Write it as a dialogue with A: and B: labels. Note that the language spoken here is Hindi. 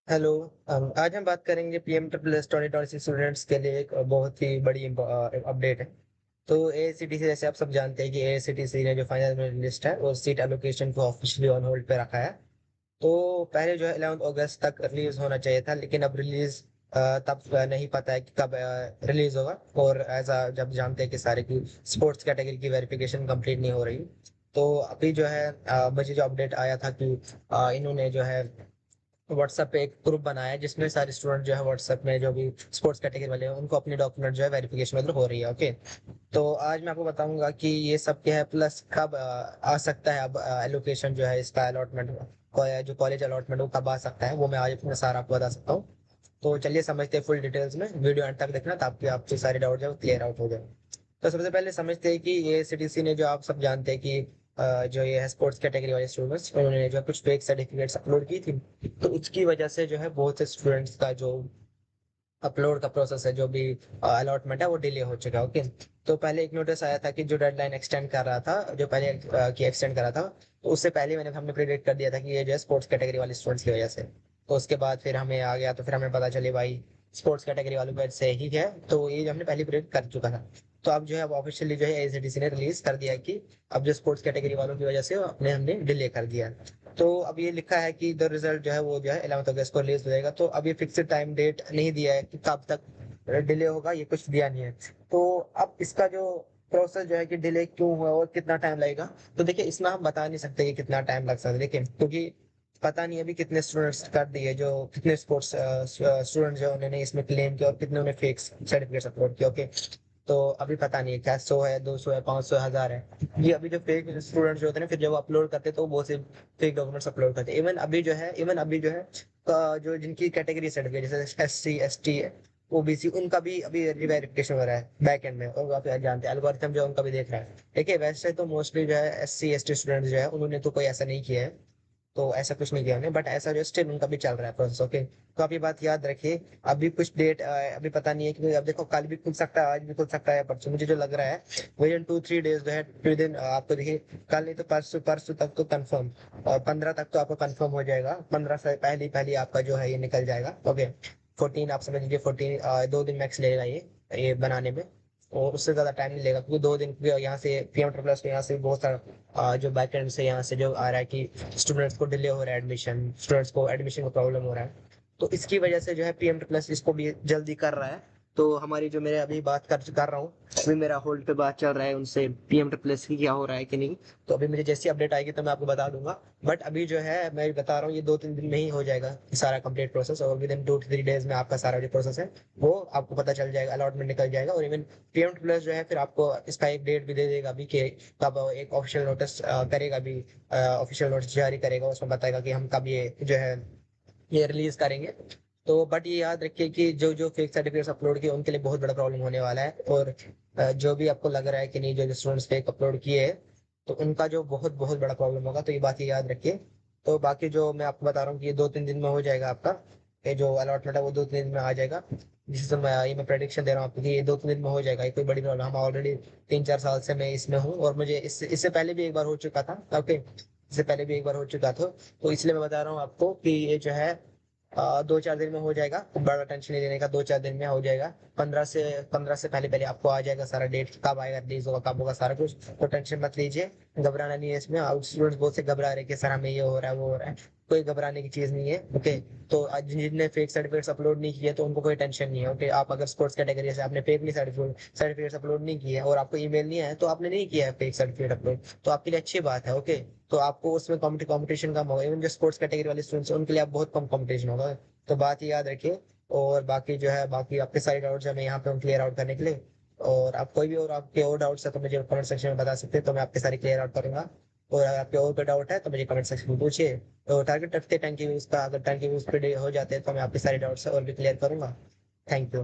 A: हेलो। आज हम बात करेंगे पीएम ट्रिपल एस 2026 स्टूडेंट्स के लिए एक बहुत ही बड़ी अपडेट है। तो एआईसीटीसी, जैसे आप सब जानते हैं कि एआईसीटीसी ने जो फाइनल लिस्ट है वो सीट एलोकेशन को ऑफिशियली ऑन होल्ड पे रखा है। तो पहले जो है 11 अगस्त तक रिलीज होना चाहिए था, लेकिन अब रिलीज तब नहीं पता है कि कब रिलीज होगा। और ऐसा जब जानते हैं कि सारे की स्पोर्ट्स कैटेगरी की वेरिफिकेशन कंप्लीट नहीं हो रही। तो अभी जो है मुझे जो अपडेट आया था कि इन्होंने जो है व्हाट्सएप पे एक ग्रुप बनाया है जिसमें सारे स्टूडेंट जो है व्हाट्सएप में जो भी स्पोर्ट्स कैटेगरी वाले हैं उनको अपनी डॉक्यूमेंट जो है वेरिफिकेशन मतलब हो रही है। ओके। तो आज मैं आपको बताऊंगा कि ये सब क्या है, प्लस कब आ सकता है अब एलोकेशन जो है इसका अलॉटमेंट, जो कॉलेज अलॉटमेंट वो कब आ सकता है, वो मैं आज अपना सारा आपको बता सकता हूँ। तो चलिए समझते हैं फुल डिटेल्स में, वीडियो अंत तक देखना ताकि आपके सारे डाउट जो क्लियर आउट हो जाए। तो सबसे पहले समझते हैं कि ये सीटीसी ने, जो आप सब जानते हैं कि जो ये है स्पोर्ट्स कैटेगरी वाले स्टूडेंट्स, उन्होंने जो है कुछ फेक सर्टिफिकेट्स अपलोड की थी। तो उसकी वजह से जो है बहुत से स्टूडेंट्स का जो अपलोड का प्रोसेस है, जो भी अलॉटमेंट है, वो डिले हो चुका है। ओके। तो पहले एक नोटिस आया था कि जो डेडलाइन एक्सटेंड कर रहा था, जो पहले की एक्सटेंड कर रहा था, तो उससे पहले हमने प्रेडिक्ट कर दिया था कि ये जो है स्पोर्ट्स कैटेगरी वाले स्टूडेंट्स की वजह से। तो उसके बाद फिर हमें आ गया, तो फिर हमें पता चले भाई स्पोर्ट्स कैटेगरी वालों की वजह से ही है। तो ये हमने पहले प्रेडिक्ट कर चुका था। तो अब जो है ऑफिशियली जो है एसीटीसी ने रिलीज कर दिया है कि अब जो स्पोर्ट्स कैटेगरी वालों की वजह से अपने हमने डिले कर दिया है। तो अब ये लिखा है कि द रिजल्ट जो है वो जो है 11 अगस्त को रिलीज हो जाएगा। तो अब ये फिक्स्ड टाइम डेट नहीं दिया है कि कब तक डिले होगा, ये कुछ दिया नहीं है। तो अब इसका जो प्रोसेस जो है कि डिले क्यों हुआ और कितना टाइम लगेगा, तो देखिए इसमें हम बता नहीं सकते कि कितना टाइम लग सकता है, देखिए क्योंकि पता नहीं अभी कितने स्टूडेंट्स कर दिए, जो कितने स्पोर्ट्स स्टूडेंट जो उन्होंने इसमें क्लेम किया और कितने उन्हें फेक सर्टिफिकेट अपलोड किया। ओके। तो अभी पता नहीं है क्या 100 है, 200 है, 500 है, 1000 है। ये अभी जो फेक स्टूडेंट्स जो होते हैं ना, फिर जब अपलोड करते हैं तो वो बहुत से फेक डॉक्यूमेंट्स अपलोड करते हैं। इवन अभी जो है जो जिनकी कैटेगरी सर्टिफिकेट जैसे SC ST ओबीसी, उनका भी अभी रिवेरिफिकेशन हो रहा है बैक एंड में, और आप जानते हैं एल्गोरिथम जो है उनका भी देख रहा है। देखिए वैसे तो मोस्टली जो है SC ST स्टूडेंट जो है उन्होंने तो कोई ऐसा नहीं किया है, तो ऐसा कुछ नहीं किया हमने, बट ऐसा जो स्टिल उनका भी चल रहा है प्रोसेस। ओके। तो आप ये बात याद रखिए। अभी कुछ डेट अभी पता नहीं है, क्योंकि अब देखो कल भी खुल सकता है, आज भी खुल सकता है, परसों। मुझे जो लग रहा है विद इन 2-3 डेज जो है, विद इन आपको देखिए कल नहीं तो परसों, परसों तक तो कंफर्म, और 15 तक तो आपको कंफर्म हो जाएगा। 15 से पहले पहले आपका जो है ये निकल जाएगा। ओके। 14 आप समझ लीजिए, 14 2 दिन मैक्स लगेगा ये बनाने में। और उससे ज्यादा टाइम नहीं लेगा, क्योंकि 2 दिन यहाँ से पीएम ट्रिपल प्लस यहाँ से बहुत सारा जो बैकएंड से यहाँ से जो आ रहा है कि स्टूडेंट्स को डिले हो रहा है, एडमिशन स्टूडेंट्स को एडमिशन को प्रॉब्लम हो रहा है। तो इसकी वजह से जो है पीएम प्लस इसको भी जल्दी कर रहा है। तो हमारी जो मेरे अभी बात कर रहा हूँ, अभी मेरा होल्ड पे बात चल रहा है उनसे पीएम प्लस की क्या हो रहा है कि नहीं। तो अभी मुझे जैसी अपडेट आएगी तो मैं आपको बता दूंगा। बट अभी जो है मैं बता रहा हूँ, ये 2-3 दिन में ही हो जाएगा सारा कंप्लीट प्रोसेस, और विद इन 2-3 डेज में आपका सारा जो प्रोसेस है वो आपको पता चल जाएगा, अलॉटमेंट निकल जाएगा। और इवन पीएम प्लस जो है फिर आपको इसका एक डेट भी दे देगा अभी कि कब एक ऑफिशियल नोटिस करेगा, अभी ऑफिशियल नोटिस जारी करेगा, उसमें बताएगा कि हम कब ये जो है ये रिलीज करेंगे। तो बट ये याद रखिए कि जो जो फेक सर्टिफिकेट्स अपलोड किए उनके लिए बहुत बड़ा प्रॉब्लम होने वाला है। और जो भी आपको लग रहा है कि नहीं, जो स्टूडेंट्स फेक अपलोड किए हैं, तो उनका जो बहुत बहुत बड़ा प्रॉब्लम होगा। तो ये बात ये याद रखिए। तो बाकी जो मैं आपको बता रहा हूँ कि ये 2-3 दिन में हो जाएगा आपका, ये जो अलॉटमेंट है वो 2-3 दिन में आ जाएगा। जिससे मैं प्रेडिक्शन दे रहा हूँ आपको कि ये 2-3 दिन में हो जाएगा। ये कोई बड़ी प्रॉब्लम, हम ऑलरेडी 3-4 साल से मैं इसमें हूँ, और मुझे इससे इससे पहले भी एक बार हो चुका था। ओके। इससे पहले भी एक बार हो चुका था। तो इसलिए मैं बता रहा हूँ आपको कि ये जो है 2-4 दिन में हो जाएगा, बड़ा टेंशन नहीं लेने का, 2-4 दिन में हो जाएगा। 15 से पहले पहले आपको आ जाएगा सारा डेट, कब आएगा, रिलीज होगा कब होगा सारा कुछ। तो टेंशन मत लीजिए, घबराना नहीं है इसमें। स्टूडेंट्स बहुत से घबरा रहे कि सर हमें ये हो रहा है वो हो रहा है, कोई घबराने की चीज नहीं है। ओके। तो आज जिनने फेक सर्टिफिकेट्स अपलोड नहीं किए तो उनको कोई टेंशन नहीं है। ओके। आप अगर स्पोर्ट्स कैटेगरी से आपने फेक नहीं सर्टिफिकेट्स अपलोड नहीं किए और आपको ईमेल नहीं आया, तो आपने नहीं किया है फेक सर्टिफिकेट अपलोड, तो आपके लिए अच्छी बात है। ओके। तो आपको उसमें कंपटीशन कम होगा, इवन जो स्पोर्ट्स कैटेगरी वाले स्टूडेंट्स हैं उनके लिए आप बहुत कम कंपटीशन होगा। तो बात ये याद रखिए। और बाकी जो है, बाकी आपके सारे डाउट्स है मैं यहाँ पे हूँ क्लियर आउट करने के लिए। और आप कोई भी और आपके और डाउट्स है तो मुझे कमेंट सेक्शन में बता सकते हैं, तो मैं आपके सारे क्लियर आउट करूंगा। और अगर आपके और कोई डाउट है तो मुझे कमेंट सेक्शन में पूछिए। तो टारगेट रखते हैं 10 के व्यूज का, अगर 10 के व्यूज पे हो जाते हैं तो मैं आपके सारे डाउट्स और भी क्लियर करूंगा। Thank you.